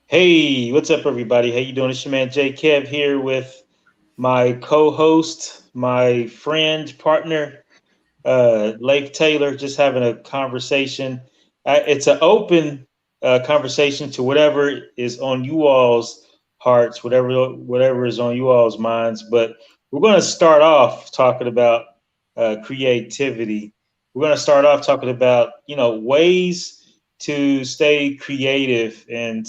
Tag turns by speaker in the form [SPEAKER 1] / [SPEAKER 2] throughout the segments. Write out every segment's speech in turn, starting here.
[SPEAKER 1] Hey, what's up, everybody? How you doing? It's your man Jay Kev here with my co-host, my friend, partner, Leif Taylor. Just having a conversation. It's an open conversation to whatever is on you all's hearts, whatever is on you all's minds. But we're going to start off talking about creativity. We're going to start off talking about ways to stay creative and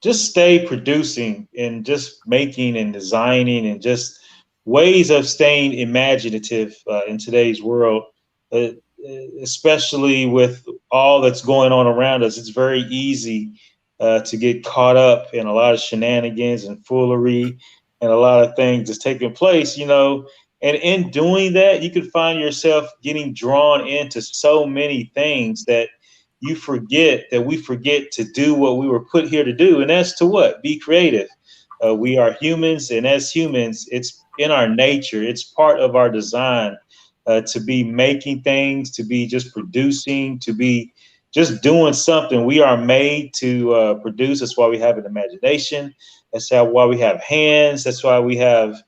[SPEAKER 1] just stay producing and just making and designing and just ways of staying imaginative in today's world, uh, especially with all that's going on around us. It's very easy to get caught up in a lot of shenanigans and foolery and a lot of things that's taking place, And in doing that, you could find yourself getting drawn into so many things that we forget to do what we were put here to do, and that's to what? Be creative. We are humans, and as humans, it's in our nature. It's part of our design to be making things, to be just producing, to be just doing something. We are made to produce. That's why we have an imagination. Why we have hands. That's why we have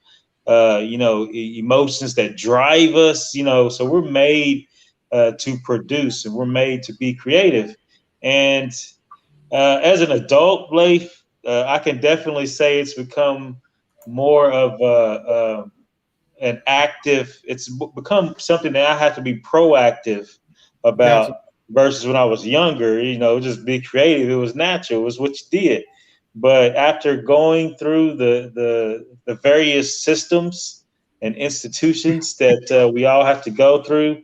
[SPEAKER 1] emotions that drive us. So we're made to produce, and we're made to be creative. And as an adult, Leif, I can definitely say it's become more of an active. It's become something that I have to be proactive about
[SPEAKER 2] Gotcha.
[SPEAKER 1] versus when I was younger. Just be creative. It was natural. It was what you did. But after going through the various systems and institutions that we all have to go through,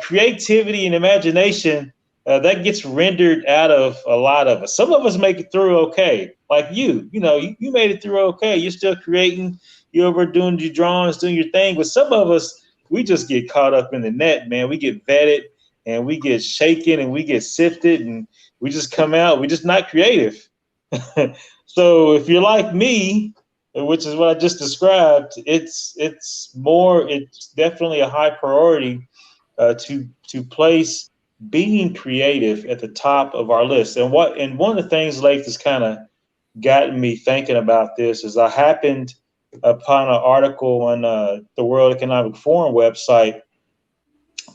[SPEAKER 1] creativity and imagination that gets rendered out of a lot of us. Some of us make it through okay, like you made it through okay. You're still creating, you're over doing your drawings, doing your thing. But some of us, we just get caught up in the net, man. We get vetted and we get shaken and we get sifted and we just come out. We're just not creative. So if you're like me, which is what I just described, it's definitely a high priority to place being creative at the top of our list. And one of the things, Lake, that's kind of gotten me thinking about this is I happened upon an article on the World Economic Forum website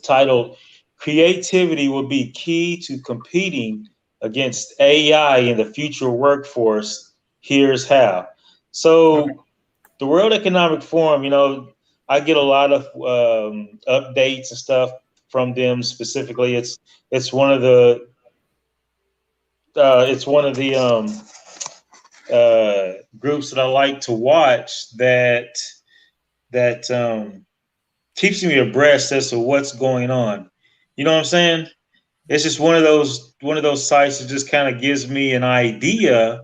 [SPEAKER 1] titled "Creativity Will Be Key to Competing Against AI in the Future Workforce. Here's How."
[SPEAKER 2] Okay.
[SPEAKER 1] So the World Economic Forum, I get a lot of updates and stuff from them. Specifically, it's one of the groups that I like to watch that keeps me abreast as to what's going on. You know what I'm saying? It's just one of those sites that just kind of gives me an idea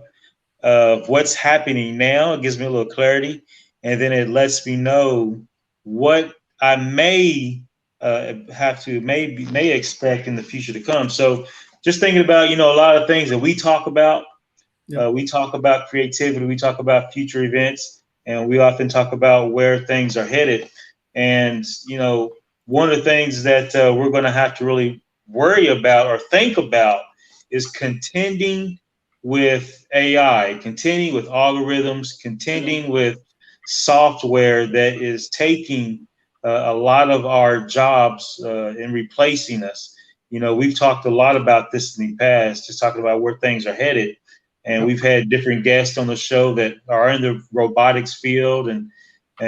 [SPEAKER 1] of what's happening now. It gives me a little clarity, and then it lets me know what I may expect in the future to come. So just thinking about a lot of things that we talk about.
[SPEAKER 2] Yep.
[SPEAKER 1] We talk about creativity, we talk about future events, and we often talk about where things are headed. And one of the things that we're going to have to really worry about or think about is contending with AI, contending with algorithms, contending with software that is taking a lot of our jobs and replacing us. We've talked a lot about this in the past, just talking about where things are headed. And
[SPEAKER 2] Yep.
[SPEAKER 1] we've had different guests on the show that are in the robotics field and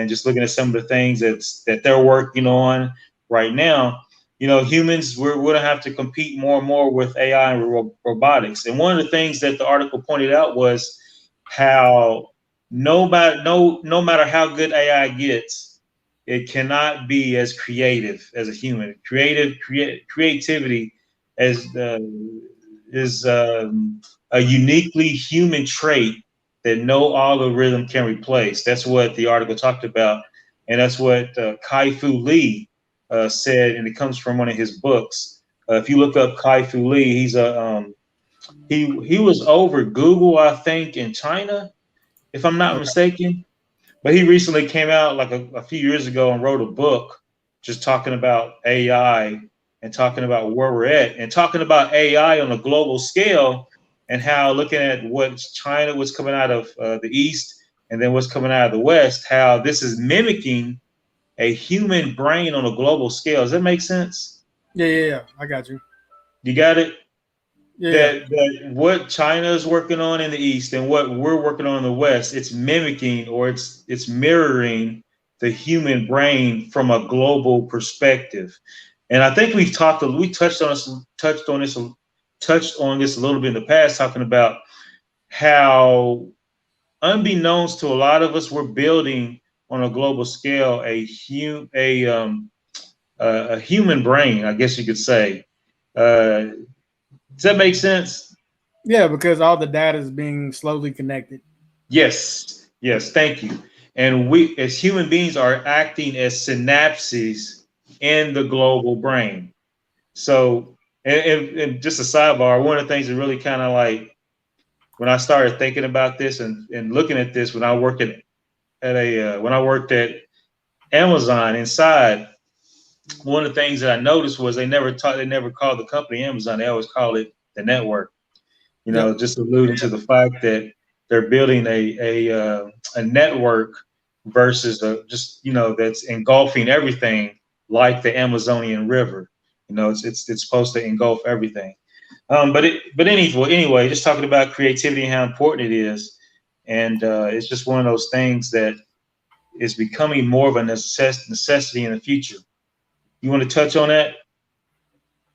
[SPEAKER 1] just looking at some of the things that they're working on right now. Humans, we're going to have to compete more and more with AI and robotics. And one of the things that the article pointed out was how no matter how good AI gets, it cannot be as creative as a human. Creativity as is a uniquely human trait that no algorithm can replace. That's what the article talked about, and that's what Kai-Fu Lee said, and it comes from one of his books. If you look up Kai-Fu Lee, he was over Google, I think, in China, if I'm not
[SPEAKER 2] Okay.
[SPEAKER 1] mistaken. But he recently came out like a few years ago and wrote a book just talking about AI and talking about where we're at and talking about AI on a global scale and how looking at what China was coming out of the East and then what's coming out of the West, how this is mimicking a human brain on a global scale. Does that make sense?
[SPEAKER 2] Yeah. I got you.
[SPEAKER 1] You got it?
[SPEAKER 2] Yeah.
[SPEAKER 1] That what China is working on in the East and what we're working on in the West, it's mimicking or it's mirroring the human brain from a global perspective. And I think we touched on this a little bit in the past, talking about how, unbeknownst to a lot of us, we're building on a global scale a human brain, I guess you could say. Does that make sense?
[SPEAKER 2] Yeah, because all the data is being slowly connected.
[SPEAKER 1] Yes, yes, thank you. And we, as human beings, are acting as synapses in the global brain. So, and just a sidebar, one of the things that really kind of like when I started thinking about this and looking at this when I worked when I worked at Amazon inside, one of the things that I noticed was they never called the company Amazon. They always call it the network. You know,
[SPEAKER 2] Yep.
[SPEAKER 1] just alluding to the fact that they're building a network versus just that's engulfing everything like the Amazonian River. You know, it's supposed to engulf everything. Anyway, just talking about creativity and how important it is, and it's just one of those things that is becoming more of a necessity in the future. You want to touch on that?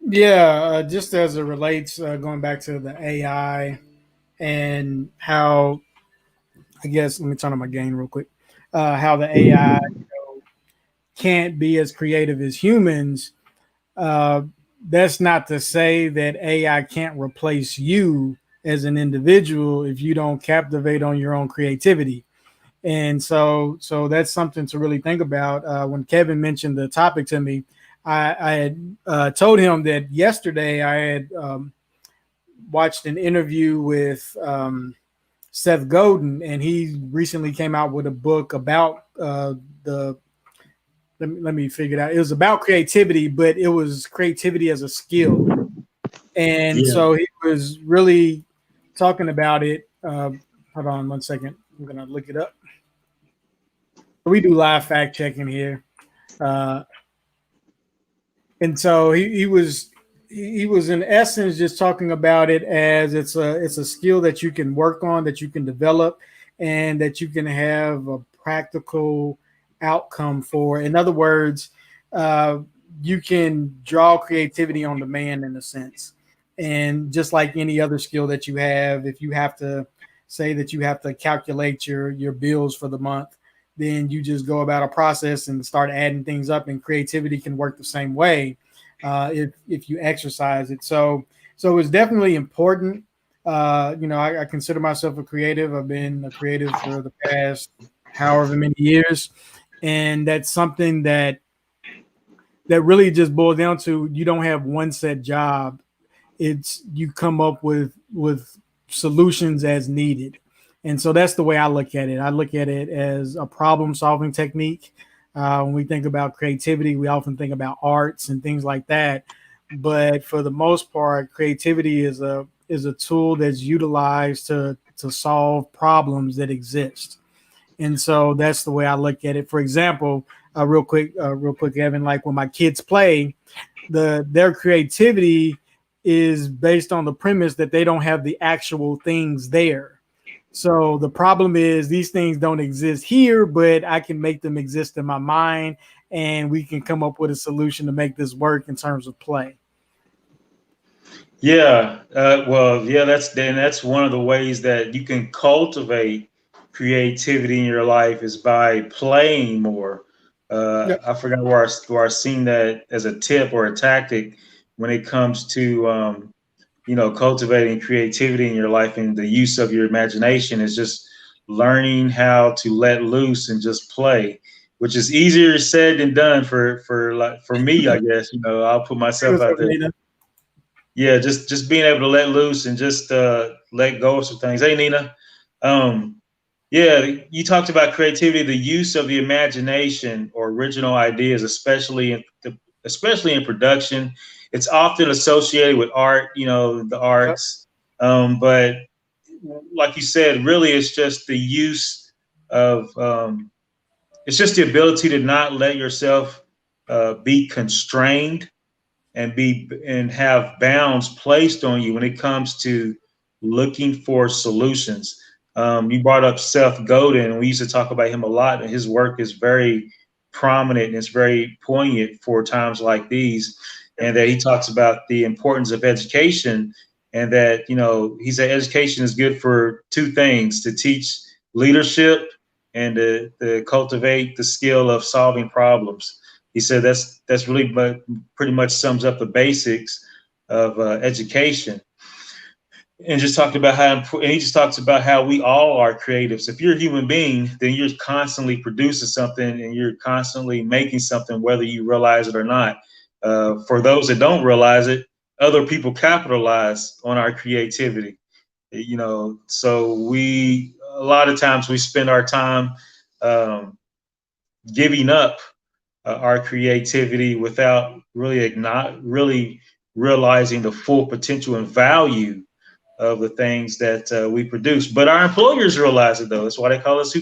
[SPEAKER 2] Yeah, just as it relates, going back to the AI and how, I guess, let me turn on my gain real quick. How the AI can't be as creative as humans. Uh, that's not to say that AI can't replace you as an individual if you don't captivate on your own creativity. And so that's something to really think about. When Kevin mentioned the topic to me, I had told him that yesterday I had watched an interview with Seth Godin, and he recently came out with a book about the. Let me figure it out. It was about creativity, but it was creativity as a skill, and
[SPEAKER 1] Yeah.
[SPEAKER 2] so he was really talking about it. Hold on 1 second. I'm gonna look it up. We do live fact checking here. Uh, and so he was in essence just talking about it as it's a skill that you can work on, that you can develop, and that you can have a practical outcome for. In other words, uh, you can draw creativity on demand in a sense, and just like any other skill that you have, if you have to say that you have to calculate your bills for the month, then you just go about a process and start adding things up. And creativity can work the same way if you exercise it. So it's definitely important. I consider myself a creative. I've been a creative for the past however many years, and that's something that really just boils down to you don't have one set job. It's you come up with solutions as needed. And so that's the way I look at it. I look at it as a problem solving technique. When we think about creativity, we often think about arts and things like that. But for the most part, creativity is a tool that's utilized to solve problems that exist. And so that's the way I look at it. For example, real quick, Evan, like when my kids play, their creativity is based on the premise that they don't have the actual things there. So the problem is these things don't exist here, but I can make them exist in my mind, and we can come up with a solution to make this work in terms of play.
[SPEAKER 1] Yeah, yeah. That's one of the ways that you can cultivate creativity in your life is by playing more.
[SPEAKER 2] Yep.
[SPEAKER 1] I forgot where I seen that as a tip or a tactic when it comes to cultivating creativity in your life and the use of your imagination is just learning how to let loose and just play, which is easier said than done for me. I guess I'll put
[SPEAKER 2] Hey,
[SPEAKER 1] myself
[SPEAKER 2] what's
[SPEAKER 1] out
[SPEAKER 2] up,
[SPEAKER 1] there.
[SPEAKER 2] Nina?
[SPEAKER 1] Yeah, just being able to let loose and just let go of some things. Hey, Nina. Um, yeah, you talked about creativity, the use of the imagination or original ideas, especially in production it's often associated with art, the arts. But like you said, really it's just the use of, it's just the ability to not let yourself be constrained and have bounds placed on you when it comes to looking for solutions. You brought up Seth Godin, and we used to talk about him a lot, and his work is very prominent and it's very poignant for times like these. And that he talks about the importance of education, and that, he said education is good for two things: to teach leadership and to cultivate the skill of solving problems. He said that's really pretty much sums up the basics of education. And just talked about and he just talks about how we all are creatives. If you're a human being, then you're constantly producing something and you're constantly making something, whether you realize it or not. For those that don't realize it, other people capitalize on our creativity. So a lot of times we spend our time giving up our creativity without really realizing the full potential and value of the things that we produce. But our employers realize it, though. That's why they call us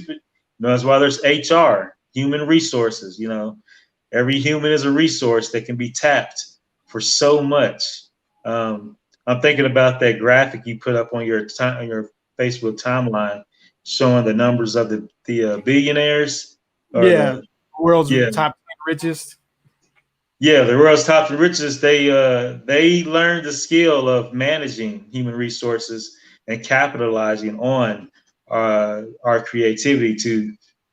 [SPEAKER 1] that's why there's HR, human resources. Every human is a resource that can be tapped for so much. I'm thinking about that graphic you put up on your Facebook timeline showing the numbers of the billionaires.
[SPEAKER 2] The world's top 10 richest.
[SPEAKER 1] Yeah, the world's top 10 richest. They learned the skill of managing human resources and capitalizing on our creativity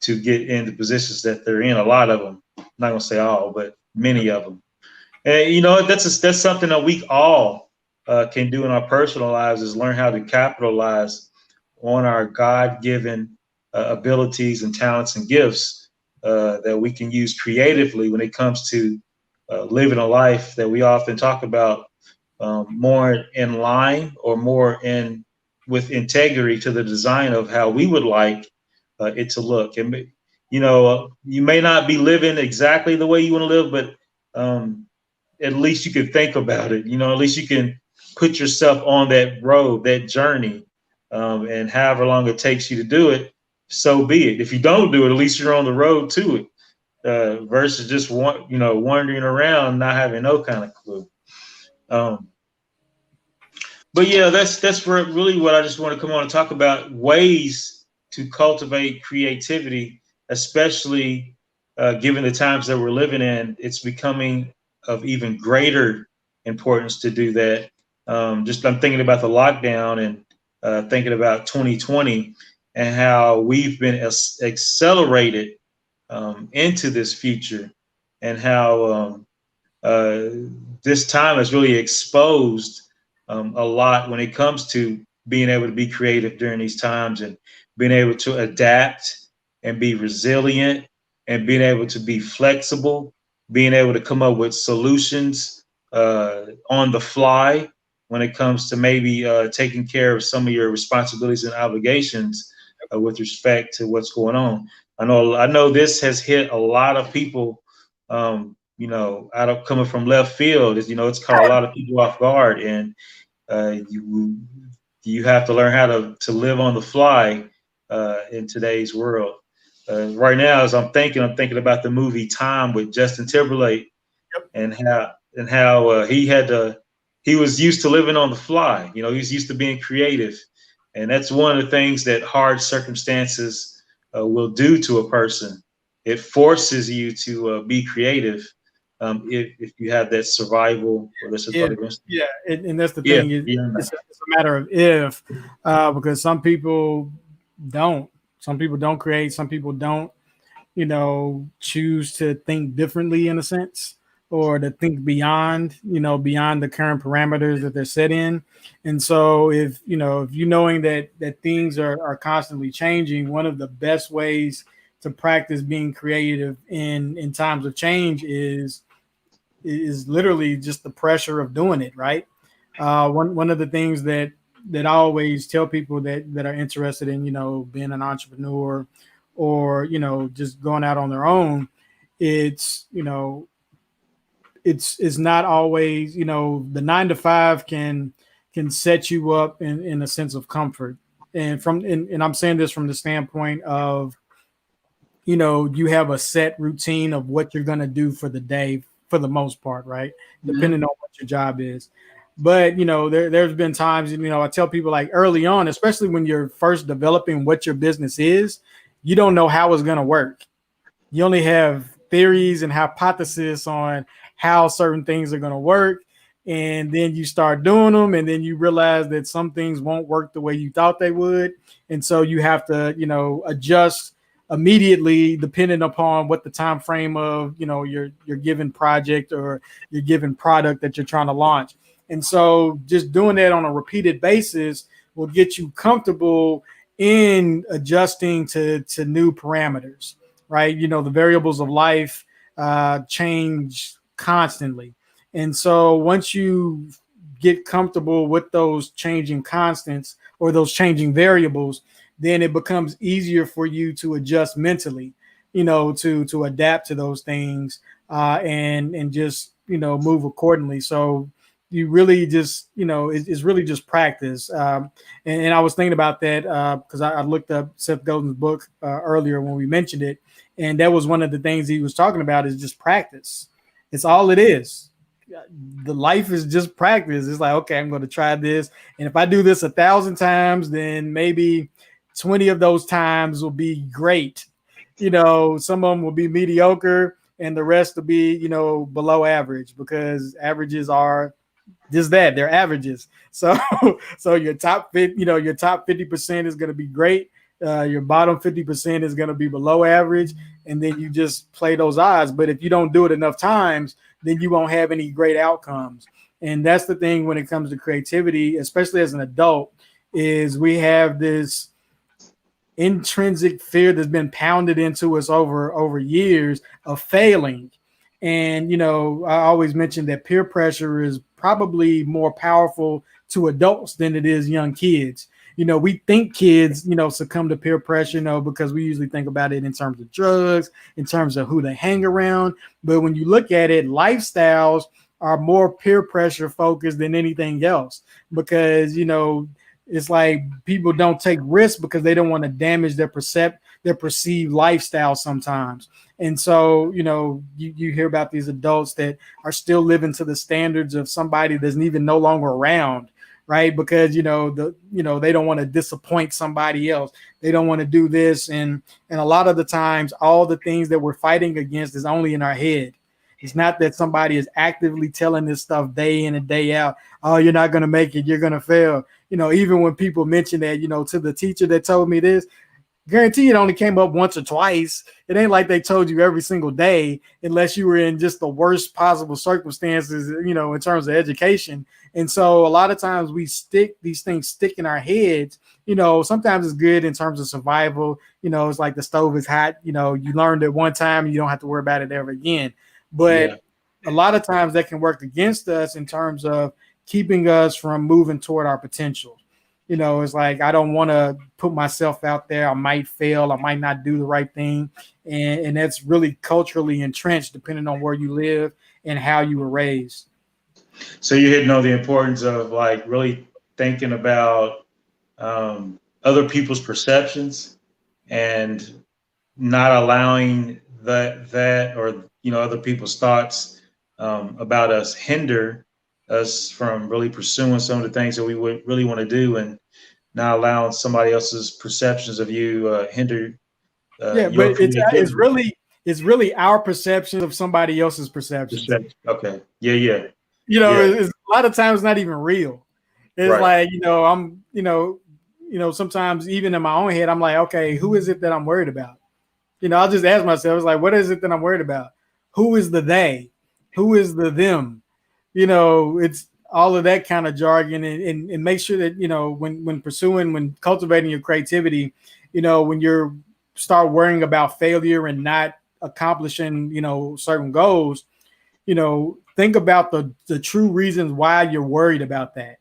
[SPEAKER 1] to get into positions that they're in. A lot of them, I'm not gonna say all, but many of them. And that's something that we all can do in our personal lives, is learn how to capitalize on our God-given abilities and talents and gifts that we can use creatively when it comes to living a life that we often talk about more in line or more with integrity to the design of how we would like it to look. And you may not be living exactly the way you want to live, but at least you can think about it. At least you can put yourself on that road, that journey, and however long it takes you to do it, so be it. If you don't do it, at least you're on the road to it. Versus just wandering around, not having no kind of clue. But yeah, that's really what I just want to come on and talk about: ways to cultivate creativity, especially given the times that we're living in. It's becoming of even greater importance to do that. I'm thinking about the lockdown and thinking about 2020 and how we've been accelerated into this future, and how this time has really exposed a lot when it comes to being able to be creative during these times, and being able to adapt and be resilient, and being able to be flexible, being able to come up with solutions on the fly when it comes to maybe taking care of some of your responsibilities and obligations with respect to what's going on. I know this has hit a lot of people, coming from left field. It's caught a lot of people off guard, and you have to learn how to live on the fly in today's world. Right now, as I'm thinking about the movie Time with Justin Timberlake, and how he was used to living on the fly. He was used to being creative, and that's one of the things that hard circumstances will do to a person. It forces you to be creative if you have that survival or the survival instinct.
[SPEAKER 2] Yeah, and that's the thing. It's a matter of if, because some people don't. Some people don't create. Some people don't, choose to think differently in a sense, or to think beyond the current parameters that they're set in. And so if knowing that things are constantly changing, one of the best ways to practice being creative in times of change is literally just the pressure of doing it, right? One of the things that I always tell people that are interested in, being an entrepreneur, or, just going out on their own, it's, it's not always, you know, the 9 to 5 can set you up in a sense of comfort. And I'm saying this from the standpoint of, you know, you have a set routine of what you're going to do for the day for the most part, right? Depending on what your job is. But, you know, there's been times, you know, I tell people like early on, especially when you're first developing what your business is, you don't know how it's going to work. You only have theories and hypotheses on how certain things are going to work. And then you start doing them, and then you realize that some things won't work the way you thought they would. And so you have to, you know, adjust immediately depending upon what the time frame of, you know, your given project or your given product that you're trying to launch. And so just doing that on a repeated basis will get you comfortable in adjusting to new parameters, right? You know, the variables of life change constantly. And so once you get comfortable with those changing constants or those changing variables, then it becomes easier for you to adjust mentally, you know, to adapt to those things and just, you know, move accordingly. So you really just, you know, it's really just practice. And I was thinking about that because I looked up Seth Godin's book earlier when we mentioned it. And that was one of the things he was talking about is just practice. It's all it is. The life is just practice. It's like, okay, I'm going to try this. And if I do this 1,000 times, then maybe 20 of those times will be great. You know, some of them will be mediocre and the rest will be, you know, below average because averages are just that, they're averages. So your top 50% is going to be great. Your bottom 50% is going to be below average. And then you just play those odds. But if you don't do it enough times, then you won't have any great outcomes. And that's the thing when it comes to creativity, especially as an adult, is we have this intrinsic fear that's been pounded into us over years of failing. And, you know, I always mention that peer pressure is probably more powerful to adults than it is young kids. You know, we think kids, you know, succumb to peer pressure, you know, because we usually think about it in terms of drugs, in terms of who they hang around. But when you look at it, lifestyles are more peer pressure focused than anything else because, you know, it's like people don't take risks because they don't want to damage their perceived lifestyle sometimes. And so, you know, you hear about these adults that are still living to the standards of somebody that's even no longer around, right? Because, you know, they don't want to disappoint somebody else. They don't want to do this. And a lot of the times, all the things that we're fighting against is only in our head. It's not that somebody is actively telling this stuff day in and day out. Oh, you're not going to make it. You're going to fail. You know, even when people mention that, you know, to the teacher that told me this, guarantee it only came up once or twice. It ain't like they told you every single day, unless you were in just the worst possible circumstances, you know, in terms of education. And so a lot of times these things stick in our heads. You know, sometimes it's good in terms of survival. You know, it's like the stove is hot. You know, you learned it one time and you don't have to worry about it ever again. But a lot of times that can work against us in terms of keeping us from moving toward our potential. You know, it's like, I don't want to put myself out there. I might fail. I might not do the right thing. And that's really culturally entrenched depending on where you live and how you were raised.
[SPEAKER 1] So you're hitting on the importance of like really thinking about other people's perceptions and not allowing that or, you know, other people's thoughts about us hinder us from really pursuing some of the things that we would really want to do, and not allowing somebody else's perceptions of you hinder.
[SPEAKER 2] But it's really our perception of somebody else's perceptions.
[SPEAKER 1] Okay. Yeah.
[SPEAKER 2] You know, It's a lot of times not even real. It's right. Like, you know, I'm, you know, sometimes even in my own head, I'm like, okay, who is it that I'm worried about? You know, I'll just ask myself, it's like, what is it that I'm worried about? Who is the they? Who is the them? You know, it's all of that kind of jargon, and make sure that, you know, when cultivating your creativity, you know, when you start worrying about failure and not accomplishing, you know, certain goals, you know, think about the true reasons why you're worried about that.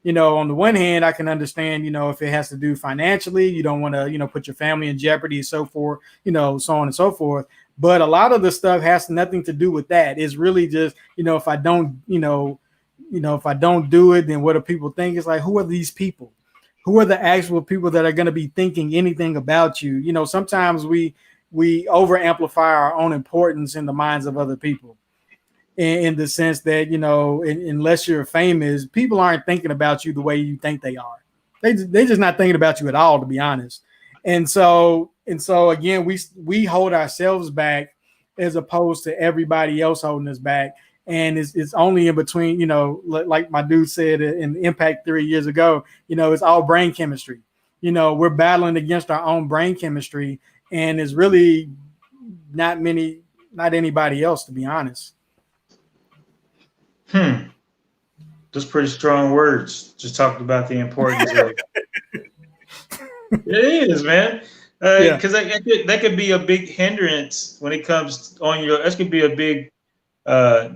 [SPEAKER 2] You know, on the one hand, I can understand, you know, if it has to do financially, you don't want to, you know, put your family in jeopardy, so forth, you know, so on and so forth. But a lot of the stuff has nothing to do with that. It's really just, if I don't, if I don't do it, then what do people think? It's like, who are these people? Who are the actual people that are going to be thinking anything about you? Sometimes we over amplify our own importance in the minds of other people, in the sense that, unless you're famous, people aren't thinking about you the way you think they are. They're just not thinking about you at all, to be honest. And so again, we hold ourselves back as opposed to everybody else holding us back. And it's only in between, like my dude said in Impact Theory years ago, it's all brain chemistry. We're battling against our own brain chemistry, and it's really not anybody else, to be honest.
[SPEAKER 1] Just pretty strong words. Just talking about the importance of it is, man. Because that could be a big hindrance when it comes on your. That could be a big have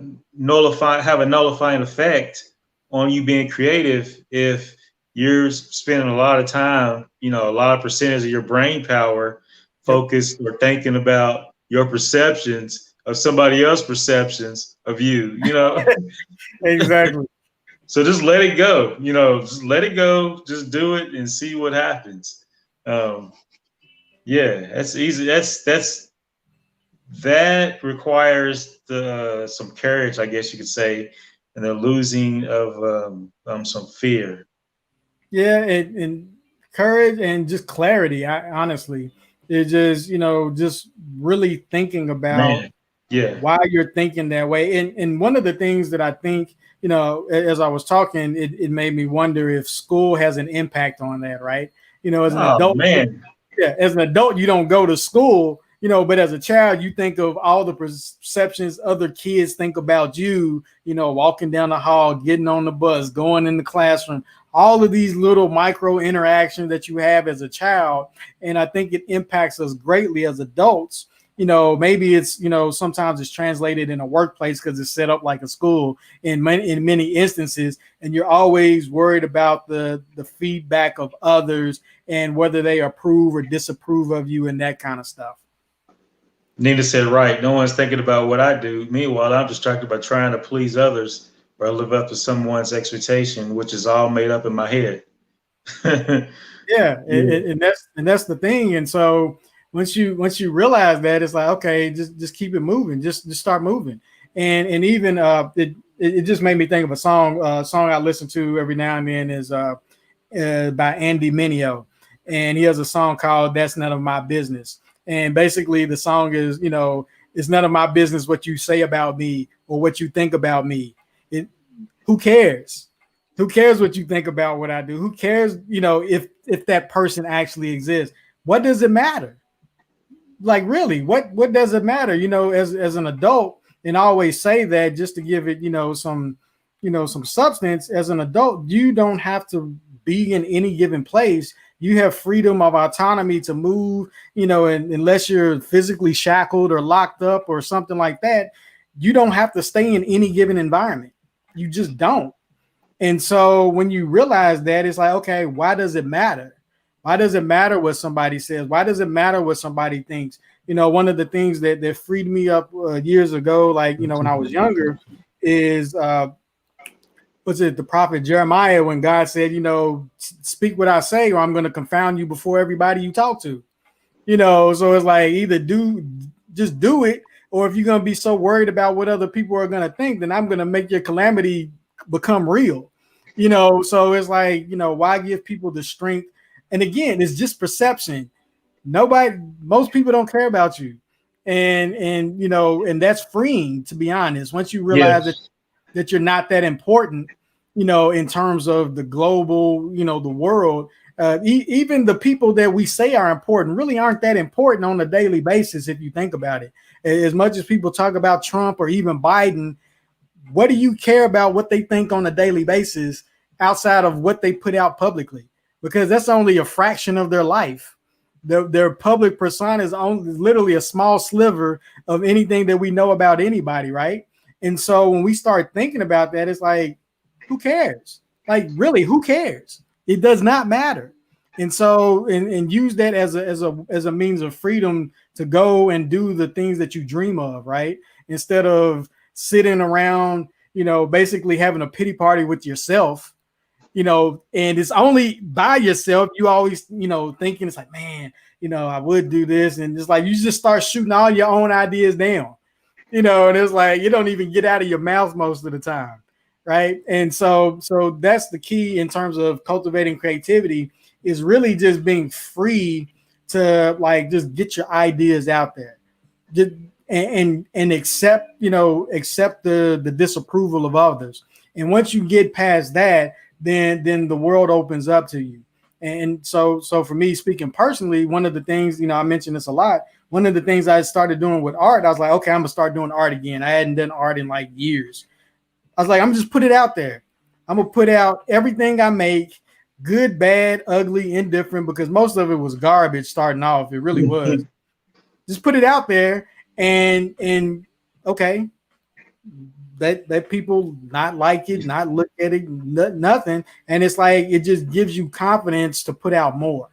[SPEAKER 1] a nullifying effect on you being creative if you're spending a lot of time, a lot of percentage of your brain power focused or thinking about your perceptions of somebody else's perceptions of you.
[SPEAKER 2] Exactly.
[SPEAKER 1] So just let it go. Just let it go. Just do it and see what happens. That's easy. That requires some courage, I guess you could say, and the losing of some fear.
[SPEAKER 2] Yeah, and courage and just clarity. Honestly, it's just just really thinking about why you're thinking that way. And one of the things that I think, as I was talking, it made me wonder if school has an impact on that, right? As an adult, as an adult, you don't go to school. But as a child, you think of all the perceptions other kids think about you, walking down the hall, getting on the bus, going in the classroom, all of these little micro interactions that you have as a child. And I think it impacts us greatly as adults. Maybe it's, sometimes it's translated in a workplace because it's set up like a school in many instances. And you're always worried about the feedback of others and whether they approve or disapprove of you and that kind of stuff.
[SPEAKER 1] Nina said, right. No one's thinking about what I do. Meanwhile, I'm distracted by trying to please others or live up to someone's expectation, which is all made up in my head.
[SPEAKER 2] Yeah. And that's the thing. And so once you realize that, it's like, okay, just keep it moving. Just start moving. And even it just made me think of a song I listen to every now and then is by Andy Mineo. And he has a song called That's None of My Business. And basically the song is, it's none of my business what you say about me or what you think about me. Who cares? Who cares what you think about what I do? Who cares, if that person actually exists? What does it matter? Like, really, what does it matter? As an adult, and I always say that just to give it, some substance. As an adult, you don't have to be in any given place. You have freedom of autonomy to move, and unless you're physically shackled or locked up or something like that, you don't have to stay in any given environment. You just don't. And so when you realize that, it's like, okay, why does it matter? Why does it matter what somebody says? Why does it matter what somebody thinks? One of the things that freed me up years ago, like, when I was younger, is the prophet Jeremiah, when God said, speak what I say, or I'm going to confound you before everybody you talk to. So it's like either just do it, or if you're going to be so worried about what other people are going to think, then I'm going to make your calamity become real. So it's like, why give people the strength? And again, it's just perception. Most people don't care about you. And that's freeing, to be honest. Once you realize that you're not that important, in terms of the global, the world, even the people that we say are important really aren't that important on a daily basis. If you think about it, as much as people talk about Trump or even Biden, what do you care about what they think on a daily basis outside of what they put out publicly? Because that's only a fraction of their life. Their public persona is only literally a small sliver of anything that we know about anybody, right? And so when we start thinking about that, it's like, who cares? Like, really, who cares? It does not matter. And so and use that as a means of freedom to go and do the things that you dream of, right? Instead of sitting around, basically having a pity party with yourself, and it's only by yourself. You always, thinking it's like, man, I would do this. And it's like you just start shooting all your own ideas down, and it's like you don't even get out of your mouth most of the time. Right. And so that's the key in terms of cultivating creativity, is really just being free to like just get your ideas out there. Just, and accept the disapproval of others. And once you get past that, then the world opens up to you. And so for me, speaking personally, one of the things, I mention this a lot. One of the things I started doing with art, I was like, okay, I'm gonna start doing art again. I hadn't done art in like years. I was like, I'm just put it out there. I'm gonna put out everything I make, good, bad, ugly, indifferent, because most of it was garbage starting off. It really was. Just put it out there, and okay, that people not like it, not look at it, nothing. And it's like it just gives you confidence to put out more,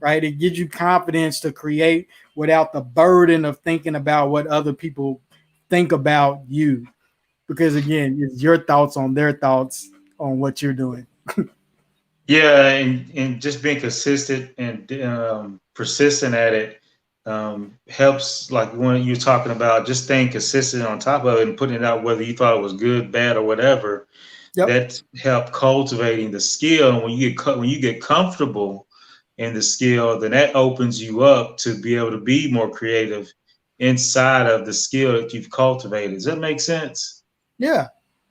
[SPEAKER 2] right? It gives you confidence to create without the burden of thinking about what other people think about you. Because again, it's your thoughts on their thoughts on what you're doing.
[SPEAKER 1] Yeah, and just being consistent and persistent at it helps. Like when you're talking about just staying consistent on top of it and putting it out, whether you thought it was good, bad, or whatever,
[SPEAKER 2] Yep.
[SPEAKER 1] that helped cultivating the skill. And when you get comfortable in the skill, then that opens you up to be able to be more creative inside of the skill that you've cultivated. Does that make sense?
[SPEAKER 2] Yeah.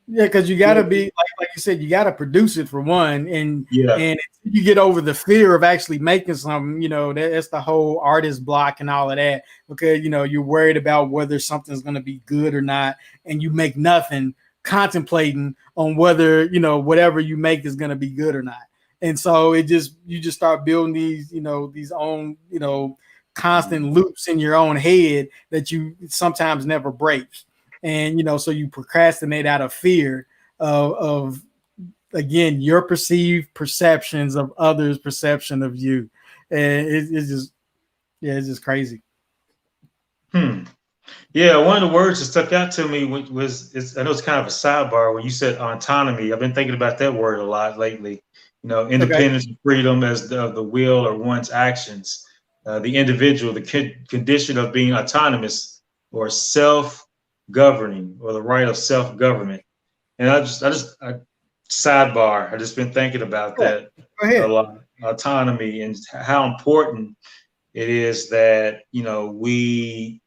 [SPEAKER 2] Yeah, because you got to be like you said, you got to produce it for one, and
[SPEAKER 1] Yeah.
[SPEAKER 2] you get over the fear of actually making something. That's the whole artist block and all of that, because you're worried about whether something's going to be good or not, and you make nothing, contemplating on whether whatever you make is going to be good or not. And so you just start building these own constant loops in your own head that you sometimes never break. And so you procrastinate out of fear of again your perceived perceptions of others' perception of you, and it's just crazy.
[SPEAKER 1] Yeah, one of the words that stuck out to me I know it's kind of a sidebar when you said autonomy. I've been thinking about that word a lot lately.
[SPEAKER 2] Okay.
[SPEAKER 1] Independence and freedom as the will or one's actions. The individual, the condition of being autonomous or self-governing, or the right of self-government. And sidebar. I just been thinking about
[SPEAKER 2] Yeah,
[SPEAKER 1] that
[SPEAKER 2] go
[SPEAKER 1] a
[SPEAKER 2] ahead.
[SPEAKER 1] lot. Autonomy and how important it is that we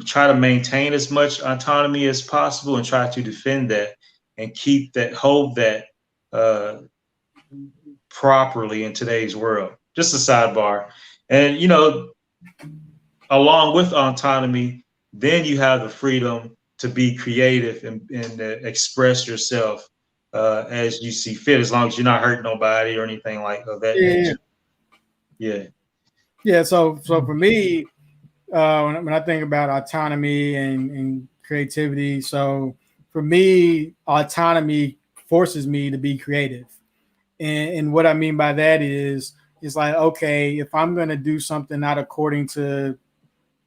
[SPEAKER 1] try to maintain as much autonomy as possible and try to defend that and hold that uh, properly in today's world. Just a sidebar. And along with autonomy, then you have the freedom to be creative and express yourself as you see fit, as long as you're not hurting nobody or anything like of that
[SPEAKER 2] Yeah,
[SPEAKER 1] nature. Yeah.
[SPEAKER 2] yeah. So for me, when I think about autonomy and creativity, so for me, autonomy forces me to be creative. And what I mean by that is, it's like, okay, if I'm going to do something not according to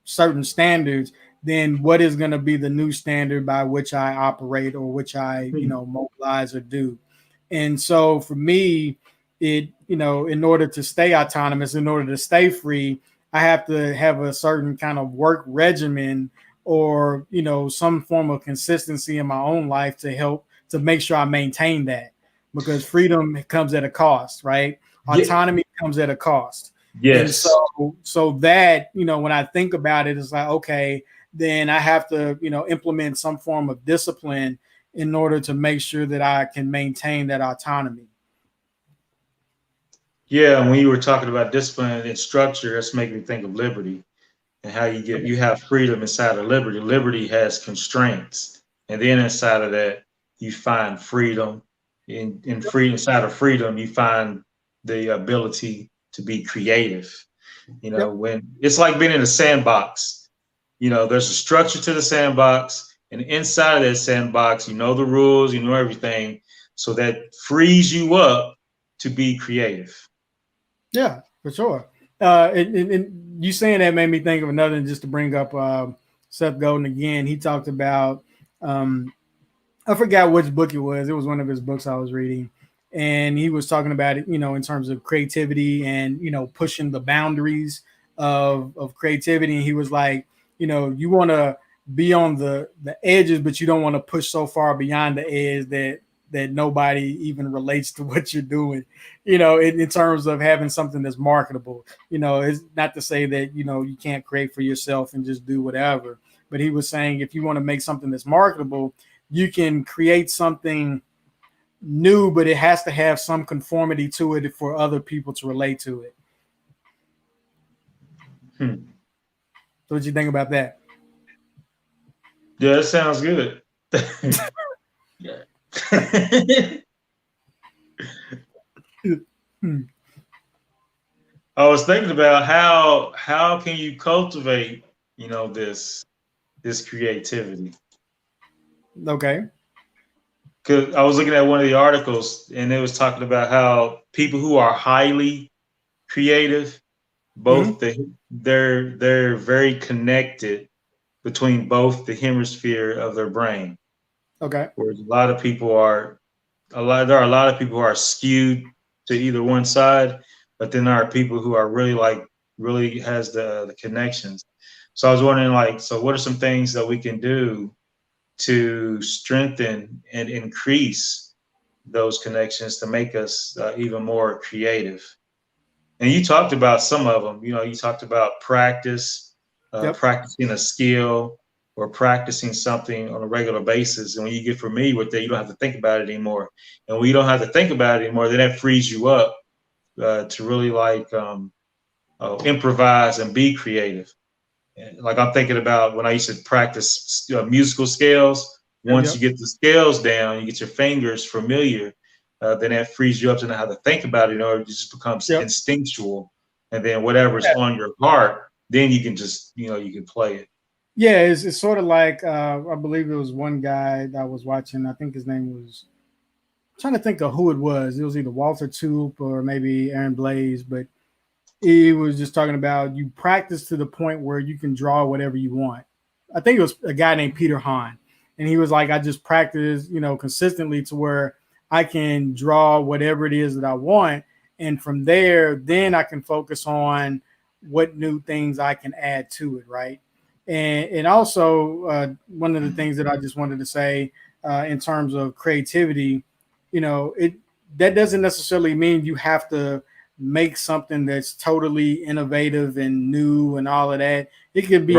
[SPEAKER 2] certain standards, then what is going to be the new standard by which I operate or which I, mobilize or do? And so for me, in order to stay autonomous, in order to stay free, I have to have a certain kind of work regimen or, some form of consistency in my own life to help to make sure I maintain that, because freedom comes at a cost, right?
[SPEAKER 1] Yeah.
[SPEAKER 2] Autonomy comes at a cost. And
[SPEAKER 1] Yes.
[SPEAKER 2] so that, when I think about it, it's like, okay, then I have to, implement some form of discipline in order to make sure that I can maintain that autonomy.
[SPEAKER 1] Yeah. When you were talking about discipline and structure, that's making me think of liberty and how you have freedom inside of liberty. Liberty has constraints, and then inside of that, you find freedom. In free inside of freedom, you find the ability to be creative.
[SPEAKER 2] Yep.
[SPEAKER 1] When it's like being in a sandbox. There's a structure to the sandbox, and inside of that sandbox, you know the rules, everything, so that frees you up to be creative.
[SPEAKER 2] Yeah, for sure. And you saying that made me think of another, just to bring up Seth Godin again. He talked about, I forgot which book it was. It was one of his books I was reading. And he was talking about it, in terms of creativity and, pushing the boundaries of creativity. And he was like, you want to be on the edges, but you don't want to push so far beyond the edge that nobody even relates to what you're doing, in terms of having something that's marketable. It's not to say that, you can't create for yourself and just do whatever. But he was saying if you want to make something that's marketable, you can create something new, but it has to have some conformity to it for other people to relate to it. So what do you think about that?
[SPEAKER 1] Yeah, that sounds good. Yeah. I was thinking about how can you cultivate, this creativity.
[SPEAKER 2] Okay.
[SPEAKER 1] Because I was looking at one of the articles and it was talking about how people who are highly creative, both they're very connected between both the hemisphere of their brain.
[SPEAKER 2] Okay.
[SPEAKER 1] Whereas there are a lot of people who are skewed to either one side, but then there are people who are really has the connections. So I was wondering, so what are some things that we can do to strengthen and increase those connections to make us even more creative? And you talked about some of them. You talked about practice, practicing a skill, or practicing something on a regular basis. And when you get familiar with it, you don't have to think about it anymore. And when you don't have to think about it anymore, then that frees you up to really improvise and be creative. Like I'm thinking about when I used to practice musical scales. Once you get the scales down, you get your fingers familiar, then that frees you up to know how to think about it, or it just becomes instinctual. And then whatever's on your heart, then you can just, you can play it.
[SPEAKER 2] Yeah, it's sort of like I believe it was one guy that I was watching. I think his name was, I'm trying to think of who it was. It was either Walter Toop or maybe Aaron Blaze, but he was just talking about you practice to the point where you can draw whatever you want. I think it was a guy named Peter Hahn, and he was like, I just practice, consistently to where I can draw whatever it is that I want, and from there, then I can focus on what new things I can add to it, right? And also one of the things that I just wanted to say in terms of creativity, that doesn't necessarily mean you have to make something that's totally innovative and new and all of that. It could be,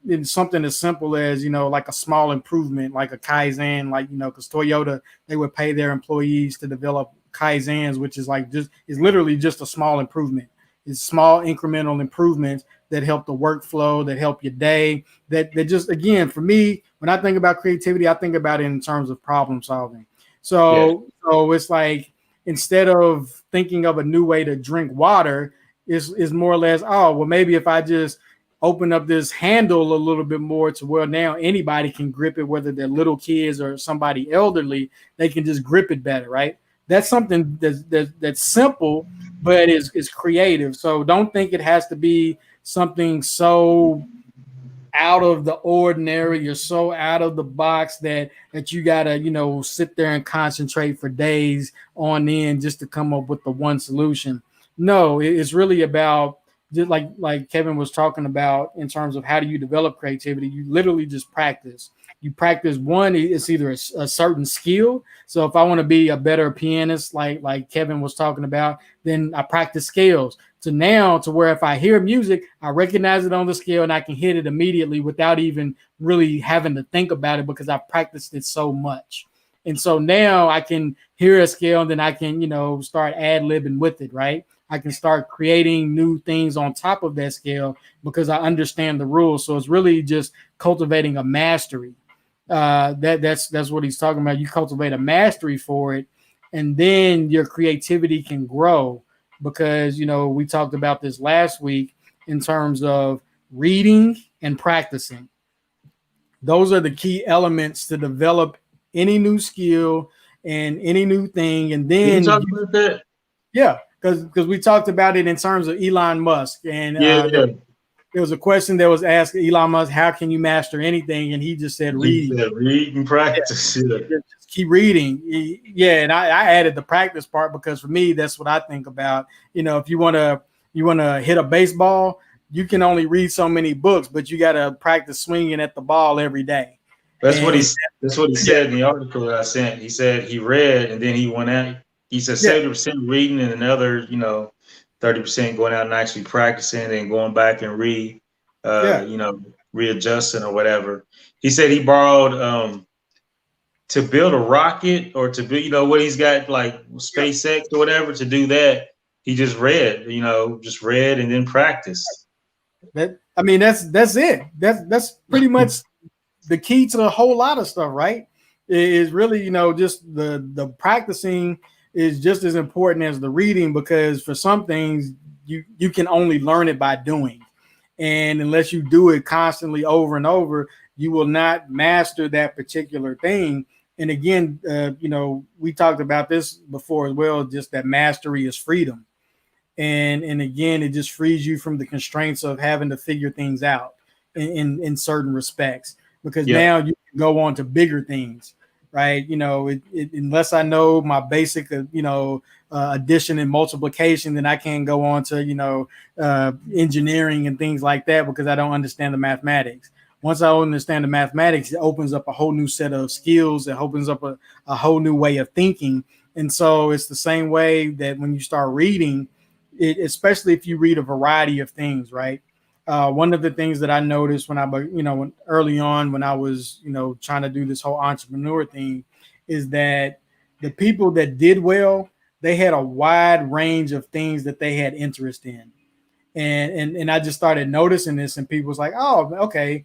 [SPEAKER 2] in something as simple as, like a small improvement, like a Kaizen, because Toyota, they would pay their employees to develop Kaizens, which is is literally just a small improvement. It's small incremental improvements that help the workflow, that help your day, that just, again, for me, when I think about creativity, I think about it in terms of problem solving. So it's like, instead of thinking of a new way to drink water, is more or less, oh, well, maybe if I just open up this handle a little bit more to where now anybody can grip it, whether they're little kids or somebody elderly, they can just grip it better, right? That's something that's simple, but is creative. So don't think it has to be something so out of the ordinary, you're so out of the box that you gotta sit there and concentrate for days on end just to come up with the one solution. No, it's really about, just like Kevin was talking about, in terms of how do you develop creativity. You literally just practice. You practice. One, it's either a certain skill. So if I want to be a better pianist, like Kevin was talking about, then I practice scales. To now, to where if I hear music, I recognize it on the scale and I can hit it immediately without even really having to think about it, because I've practiced it so much. And so now I can hear a scale and then I can, start ad-libbing with it, right? I can start creating new things on top of that scale because I understand the rules. So it's really just cultivating a mastery. That's what he's talking about. You cultivate a mastery for it, and then your creativity can grow. Because, we talked about this last week in terms of reading and practicing. Those are the key elements to develop any new skill and any new thing. And then,
[SPEAKER 1] can you talk about that?
[SPEAKER 2] Yeah, because we talked about it in terms of Elon Musk, and
[SPEAKER 1] Yeah, yeah.
[SPEAKER 2] there was a question that was asked Elon Musk, how can you master anything? And he just said,
[SPEAKER 1] He
[SPEAKER 2] reading.
[SPEAKER 1] said, read and practice. Yeah.
[SPEAKER 2] Just keep reading. Yeah, and I added the practice part because for me, that's what I think about. You know, if you want to hit a baseball, you can only read so many books, but you got to practice swinging at the ball every day.
[SPEAKER 1] That's what he said in the article that I sent. He said he read and then he went out. He said 70% reading and another, 30% going out and actually practicing and going back and readjusting or whatever. He said he borrowed to build a rocket or to build, what he's got like SpaceX or whatever to do that. He just read and then practiced.
[SPEAKER 2] That's it. That's pretty much the key to a whole lot of stuff, right? Is really, just the practicing is just as important as the reading, because for some things you can only learn it by doing. And unless you do it constantly over and over, you will not master that particular thing. And again, we talked about this before as well, just that mastery is freedom. And again, it just frees you from the constraints of having to figure things out in certain respects, because now you can go on to bigger things, right? Unless I know my basic, addition and multiplication, then I can't go on to, engineering and things like that, because I don't understand the mathematics. Once I understand the mathematics, it opens up a whole new set of skills. It opens up a whole new way of thinking. And so it's the same way that when you start reading, especially if you read a variety of things, right? One of the things that I noticed when early on when I was, trying to do this whole entrepreneur thing, is that the people that did well, they had a wide range of things that they had interest in. And I just started noticing this, and people was like, oh, okay,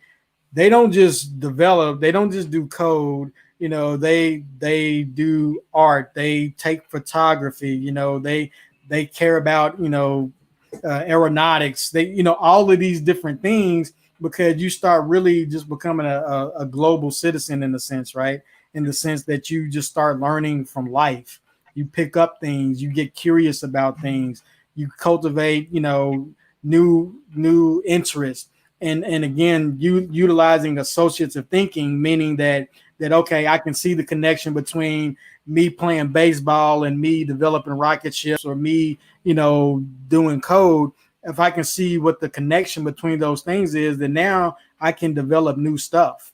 [SPEAKER 2] they don't just develop, they don't just do code, they do art, they take photography, they care about, aeronautics, they, all of these different things, because you start really just becoming a global citizen in a sense, right? In the sense that you just start learning from life. You pick up things, you get curious about things, you cultivate, new interests. And again, you utilizing associative thinking, meaning that okay, I can see the connection between me playing baseball and me developing rocket ships, or me, doing code. If I can see what the connection between those things is, then now I can develop new stuff.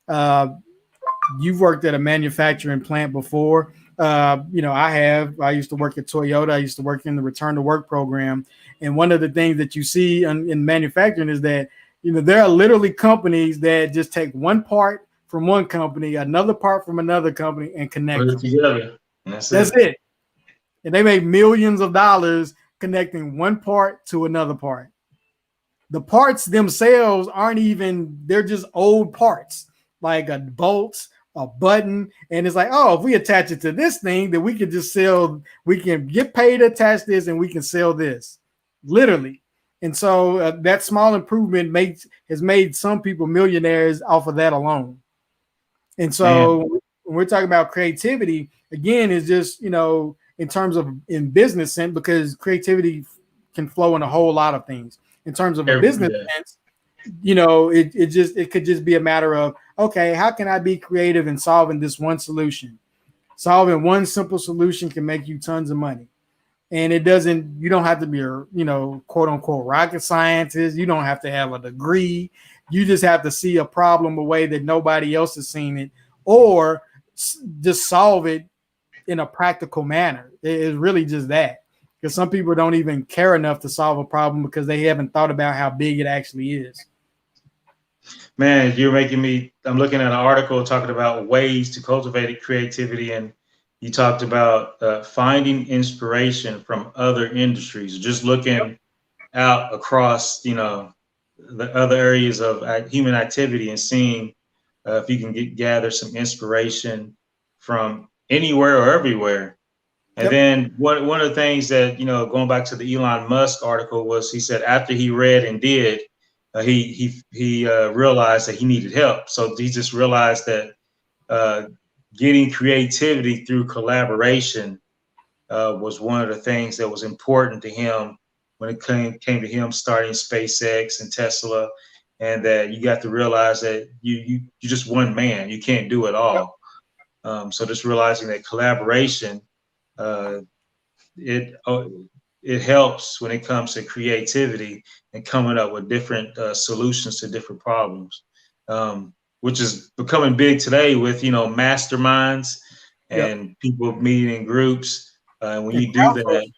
[SPEAKER 2] You've worked at a manufacturing plant before. I used to work at Toyota. I used to work in the return to work program. And one of the things that you see in manufacturing is that, there are literally companies that just take one part from one company, another part from another company, and connect them
[SPEAKER 1] together.
[SPEAKER 2] That's it. And they make millions of dollars connecting one part to another part. The parts themselves they're just old parts, like a bolt, a button. And it's like, oh, if we attach it to this thing, then we can just we can get paid to attach this and we can sell this, literally. And so that small improvement has made some people millionaires off of that alone. And so when we're talking about creativity, again, is just, in terms of in business sense, because creativity can flow in a whole lot of things. In terms of a business sense, it could just be a matter of, okay, how can I be creative in solving this one solution? Solving one simple solution can make you tons of money. And you don't have to be a, quote unquote rocket scientist. You don't have to have a degree. You just have to see a problem a way that nobody else has seen it, or just solve it in a practical manner. It's really just that, because some people don't even care enough to solve a problem because they haven't thought about how big it actually is.
[SPEAKER 1] Man, I'm looking at an article talking about ways to cultivate creativity, and you talked about finding inspiration from other industries, just looking out across, the other areas of human activity, and seeing if you can gather some inspiration from anywhere or everywhere. And then one of the things that, going back to the Elon Musk article, was he said after he read and did, he realized that he needed help. So he just realized that getting creativity through collaboration was one of the things that was important to him when it came to him starting SpaceX and Tesla, and that you got to realize that you just one man, you can't do it all. So just realizing that collaboration, uh, it it helps when it comes to creativity and coming up with different solutions to different problems, which is becoming big today with masterminds
[SPEAKER 2] Yep.
[SPEAKER 1] and people meeting in groups. When
[SPEAKER 2] And
[SPEAKER 1] you do that,
[SPEAKER 2] crowdsourcing.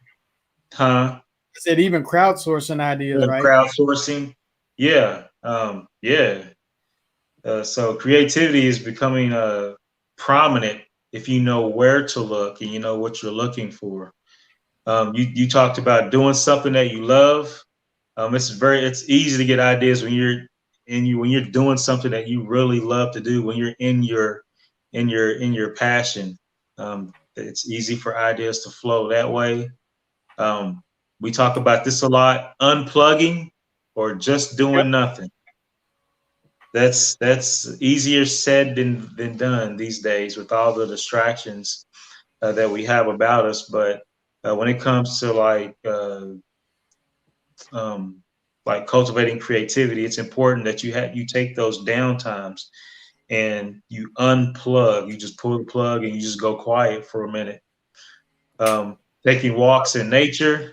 [SPEAKER 1] huh?
[SPEAKER 2] I said even crowdsourcing ideas, right?
[SPEAKER 1] Crowdsourcing, yeah, yeah. So creativity is becoming prominent if you know where to look and you know what you're looking for. You talked about doing something that you love. It's easy to get ideas when you're doing something that you really love to do, when you're in your passion. It's easy for ideas to flow that way. Um, we talk about this a lot: unplugging or just
[SPEAKER 2] Yep.
[SPEAKER 1] doing nothing. That's easier said than done these days with all the distractions that we have about us. But when it comes to um, like cultivating creativity, it's important that you take those down times and you unplug. You just pull the plug and you just go quiet for a minute. Taking walks in nature.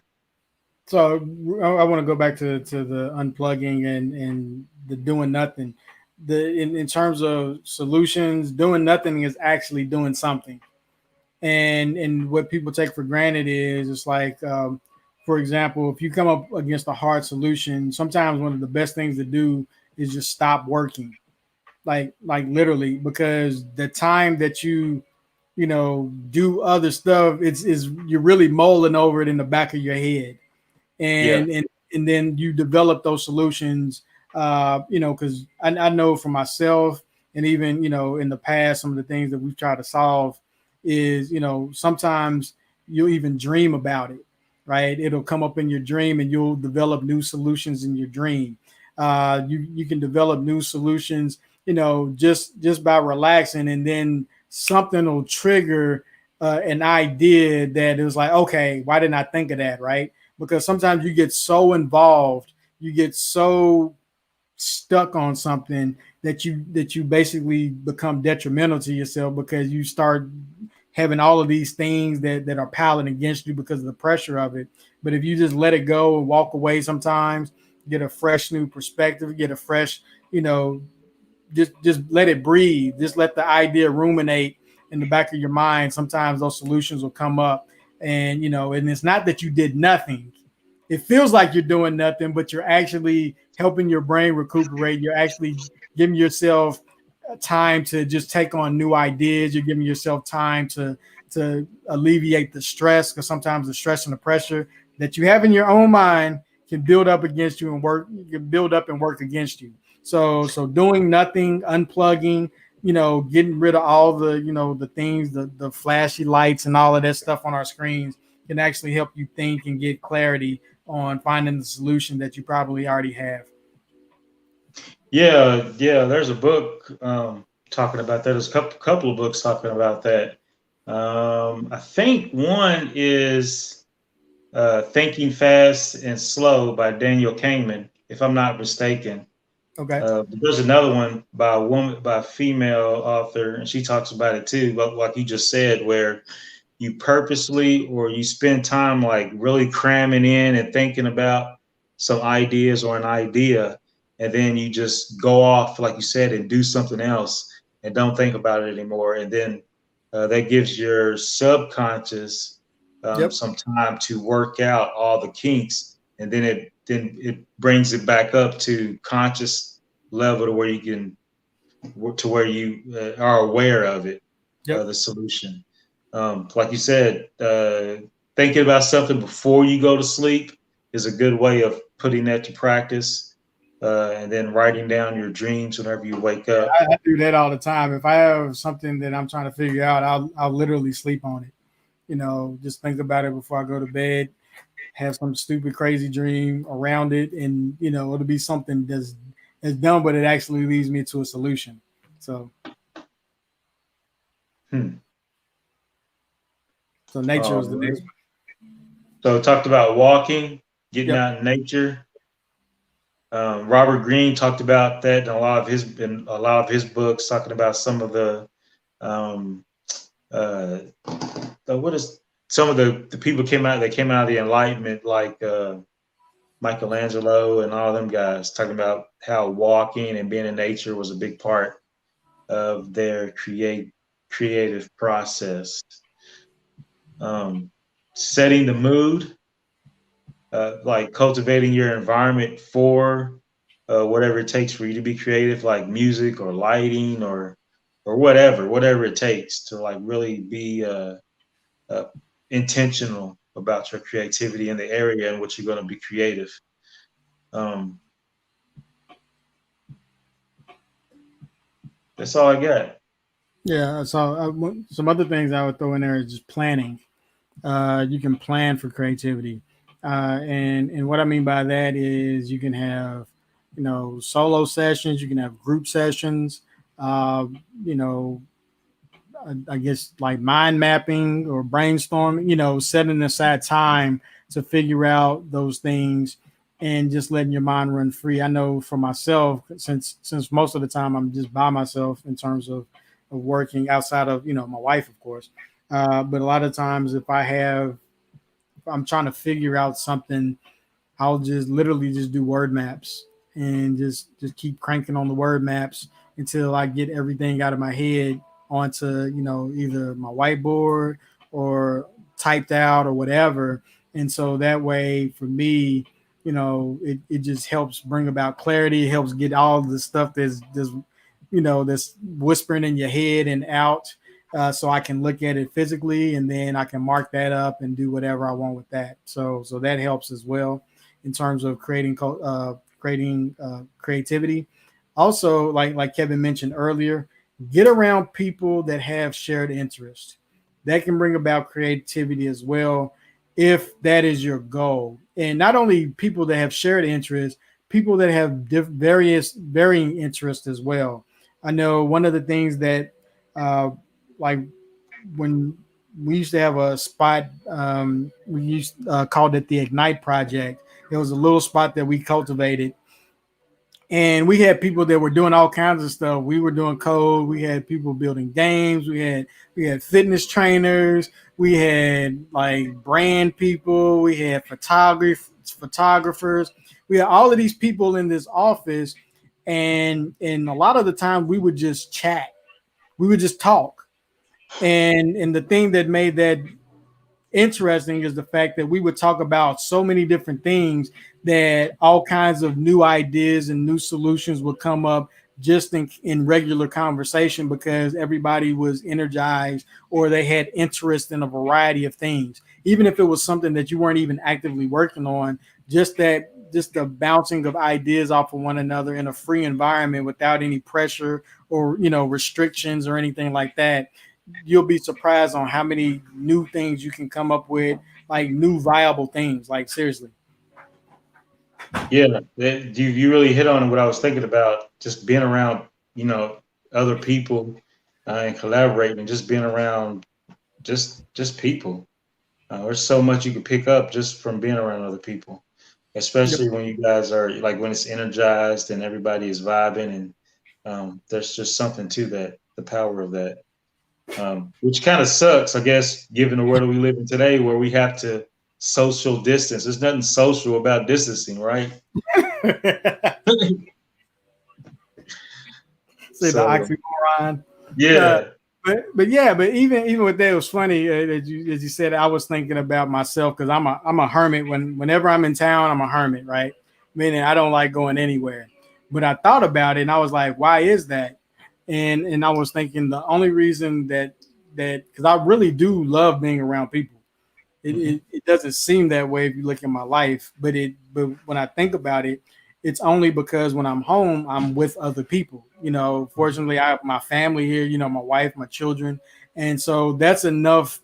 [SPEAKER 2] So I want to go back to the unplugging and the doing nothing. In terms of solutions, doing nothing is actually doing something. And what people take for granted is it's like, for example, if you come up against a hard solution, sometimes one of the best things to do is just stop working, like literally, because the time that you do other stuff, it's is you're really mulling over it in the back of your head,
[SPEAKER 1] Yeah,
[SPEAKER 2] and then you develop those solutions. Because I know for myself, and even in the past, some of the things that we've tried to solve is sometimes you'll even dream about it, right? It'll come up in your dream, and you'll develop new solutions in your dream. You can develop new solutions, just by relaxing, and then something will trigger an idea that is like, okay, why didn't I think of that, right? Because sometimes you get so involved, you get so stuck on something that you basically become detrimental to yourself, because you start having all of these things that are piling against you because of the pressure of it. But if you just let it go and walk away sometimes, get a fresh new perspective, get a fresh, you know, just let it breathe. Just let the idea ruminate in the back of your mind. Sometimes those solutions will come up, and it's not that you did nothing. It feels like you're doing nothing, but you're actually helping your brain recuperate. You're actually giving yourself time to just take on new ideas. You're giving yourself time to alleviate the stress, because sometimes the stress and the pressure that you have in your own mind can build up against you and work. Can build up and work against you. So doing nothing, unplugging, getting rid of all the things, the flashy lights and all of that stuff on our screens can actually help you think and get clarity on finding the solution that you probably already have.
[SPEAKER 1] yeah. There's a book talking about that. There's a couple of books talking about that. I think one is Thinking Fast and Slow by Daniel Kahneman, if I'm not mistaken.
[SPEAKER 2] Okay.
[SPEAKER 1] But there's another one by a woman, by a female author, and she talks about it too, but like you just said, where you purposely or you spend time like really cramming in and thinking about some ideas or an idea, and then you just go off, like you said, and do something else and don't think about it anymore. And then that gives your subconscious
[SPEAKER 2] Yep.
[SPEAKER 1] some time to work out all the kinks, and then it brings it back up to conscious level to where you can to where you are aware of it,
[SPEAKER 2] Yep.
[SPEAKER 1] the solution. Like you said, thinking about something before you go to sleep is a good way of putting that to practice. And then writing down your dreams whenever you wake
[SPEAKER 2] Yeah,
[SPEAKER 1] up.
[SPEAKER 2] I do that all the time. If I have something that I'm trying to figure out, I'll literally sleep on it. Just think about it before I go to bed. Have some stupid, crazy dream around it, and it'll be something that's dumb, but it actually leads me to a solution. So
[SPEAKER 1] Hmm.
[SPEAKER 2] So nature was the
[SPEAKER 1] Right.
[SPEAKER 2] next one.
[SPEAKER 1] So talked about walking, getting
[SPEAKER 2] Yep.
[SPEAKER 1] out in nature. Robert Greene talked about that in a lot of his books, talking about some of um, uh, what is some of the people came out of the Enlightenment, like Michelangelo and all them guys, talking about how walking and being in nature was a big part of their creative process. Setting the mood, like cultivating your environment for whatever it takes for you to be creative, like music or lighting or whatever it takes to like really be uh, intentional about your creativity in the area in which you're going to be creative. Um, that's all I got.
[SPEAKER 2] Yeah. So some other things I would throw in there is just planning. You can plan for creativity, and what I mean by that is you can have, solo sessions. You can have group sessions. Uh, you know, I guess like mind mapping or brainstorming. Setting aside time to figure out those things and just letting your mind run free. I know for myself, since most of the time I'm just by myself in terms of working outside of my wife, of course. But a lot of times, if I'm trying to figure out something, I'll just literally just do word maps and just keep cranking on the word maps until I get everything out of my head onto either my whiteboard or typed out or whatever. And so that way for me, it just helps bring about clarity. It helps get all the stuff that's whispering in your head and out, so I can look at it physically, and then I can mark that up and do whatever I want with that. So that helps as well in terms of creating creativity. Also, like Kevin mentioned earlier, get around people that have shared interest. That can bring about creativity as well, if that is your goal. And not only people that have shared interest, people that have varying interests as well. I know one of the things that, like when we used to have a spot, we used called it the Ignite Project. It was a little spot that we cultivated, and we had people that were doing all kinds of stuff. We were doing code. We had people building games. We had fitness trainers. We had like brand people. We had photographers. We had all of these people in this office, and a lot of the time we would just chat. We would just talk. And the thing that made that interesting is the fact that we would talk about so many different things that all kinds of new ideas and new solutions would come up just in regular conversation, because everybody was energized or they had interest in a variety of things, even if it was something that you weren't even actively working on. Just the bouncing of ideas off of one another in a free environment without any pressure or restrictions or anything like that, you'll be surprised on how many new things you can come up with, like new viable things. Like seriously.
[SPEAKER 1] Yeah, you really hit on what I was thinking about. Just being around, other people and collaborating, and just being around just people. There's so much you can pick up just from being around other people,
[SPEAKER 2] Yep.
[SPEAKER 1] especially when you guys are like when it's energized and everybody is vibing, and there's just something to that, the power of that, which kind of sucks, I guess, given the world we live in today, where we have to social distance. There's nothing social about distancing, right?
[SPEAKER 2] Say the
[SPEAKER 1] So
[SPEAKER 2] oxymoron. Uh,
[SPEAKER 1] yeah,
[SPEAKER 2] but even with that, it was funny as you said. I was thinking about myself because I'm a hermit. Whenever I'm in town, I'm a hermit, right? Meaning I don't like going anywhere. But I thought about it and I was like, why is that? And I was thinking the only reason that because I really do love being around people. It doesn't seem that way if you look at my life, but when I think about it, it's only because when I'm home, I'm with other people. Fortunately, I have my family here. My wife, my children, and so that's enough.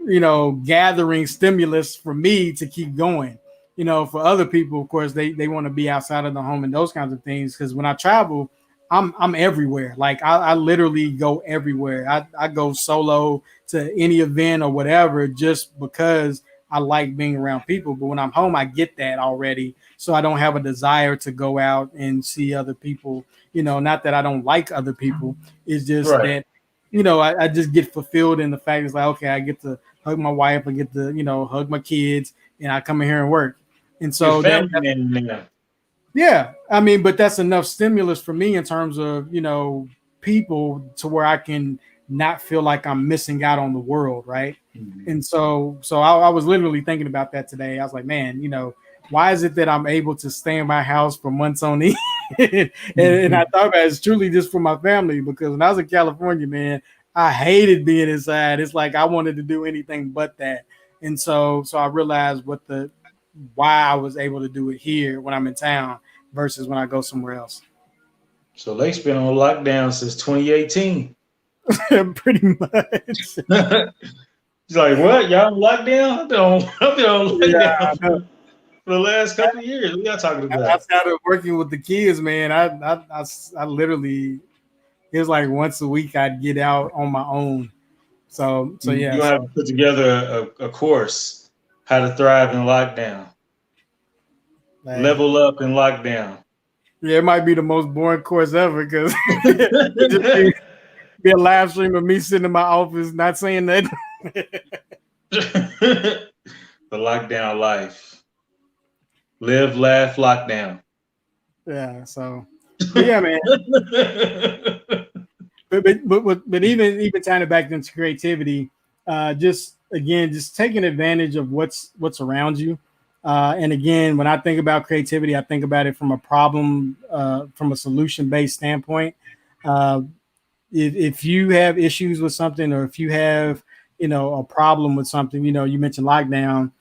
[SPEAKER 2] Gathering stimulus for me to keep going. For other people, of course, they want to be outside of the home and those kinds of things. Because when I travel, I'm everywhere. Like I literally go everywhere. I go solo to any event or whatever just because I like being around people. But when I'm home, I get that already. So I don't have a desire to go out and see other people. You know, not that I don't like other people. It's just
[SPEAKER 1] Right.
[SPEAKER 2] that, you know, I just get fulfilled in the fact it's like, okay, I get to hug my wife, I get to, you know, hug my kids, and I come in here and work. And
[SPEAKER 1] Your
[SPEAKER 2] so
[SPEAKER 1] family man now.
[SPEAKER 2] yeah, I mean, but that's enough stimulus for me in terms of, you know, people to where I can not feel like I'm missing out on the world, right?
[SPEAKER 1] Mhm.
[SPEAKER 2] And so I was literally thinking about that today. I was like, man, you know, why is it that I'm able to stay in my house for months on end? And I thought about it's truly just for my family because when I was in California, man, I hated being inside. It's like I wanted to do anything but that. And so I realized what the why I was able to do it here when I'm in town versus when I go somewhere else.
[SPEAKER 1] So Lake's been on lockdown since 2018.
[SPEAKER 2] Pretty much.
[SPEAKER 1] He's like, what? Y'all on lockdown? I've been on
[SPEAKER 2] Yeah,
[SPEAKER 1] lockdown for the last couple of years. What y'all talking about?
[SPEAKER 2] outside of working with the kids, man, I literally it was like once a week I'd get out on my own. So
[SPEAKER 1] You
[SPEAKER 2] yeah,
[SPEAKER 1] gonna have to
[SPEAKER 2] so
[SPEAKER 1] put together a course, how to thrive in lockdown,
[SPEAKER 2] hey,
[SPEAKER 1] level up in lockdown.
[SPEAKER 2] yeah, it might be the most boring course ever because it just be a live stream of me sitting in my office not saying that.
[SPEAKER 1] The lockdown life. Live, laugh, lockdown.
[SPEAKER 2] Yeah, so but yeah, man. But even tying it back into creativity, just again, just taking advantage of what's around you. And again, when I think about creativity, I think about it from a problem, from a solution based standpoint. Uh, if you have issues with something, or if you have, you know, a problem with something, you know, you mentioned lockdown,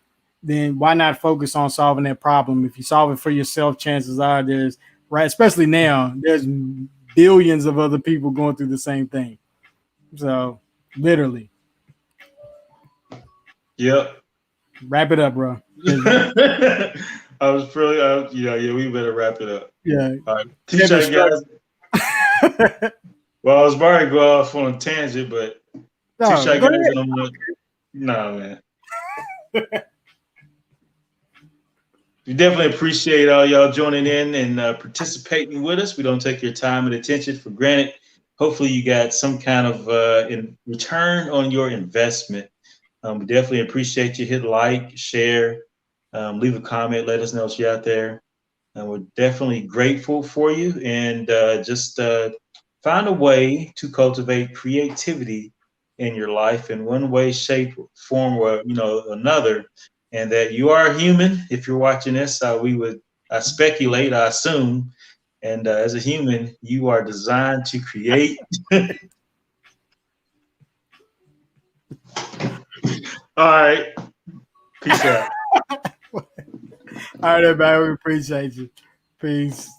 [SPEAKER 2] then why not focus on solving that problem? If you solve it for yourself, chances are there's right, especially now, there's billions of other people going through the same thing. So literally,
[SPEAKER 1] Yep.
[SPEAKER 2] wrap it up, bro.
[SPEAKER 1] I was pretty, yeah, we better wrap it up.
[SPEAKER 2] Yeah,
[SPEAKER 1] All right.
[SPEAKER 2] Kevin
[SPEAKER 1] Appreciate
[SPEAKER 2] struck.
[SPEAKER 1] guys. Well, I was about to go off on a tangent, but
[SPEAKER 2] No,
[SPEAKER 1] Touche
[SPEAKER 2] go
[SPEAKER 1] guys,
[SPEAKER 2] ahead.
[SPEAKER 1] nah, man. We definitely appreciate all y'all joining in and participating with us. We don't take your time and attention for granted. Hopefully, you got some kind of in return on your investment. We definitely appreciate you. Hit like, share, leave a comment. Let us know if you're out there. And we're definitely grateful for you. And just find a way to cultivate creativity in your life in one way, shape, form, or another. And that you are human. If you're watching this, I speculate, I assume, and as a human, you are designed to create. All right. Peace out.
[SPEAKER 2] All right, everybody. We appreciate you. Peace.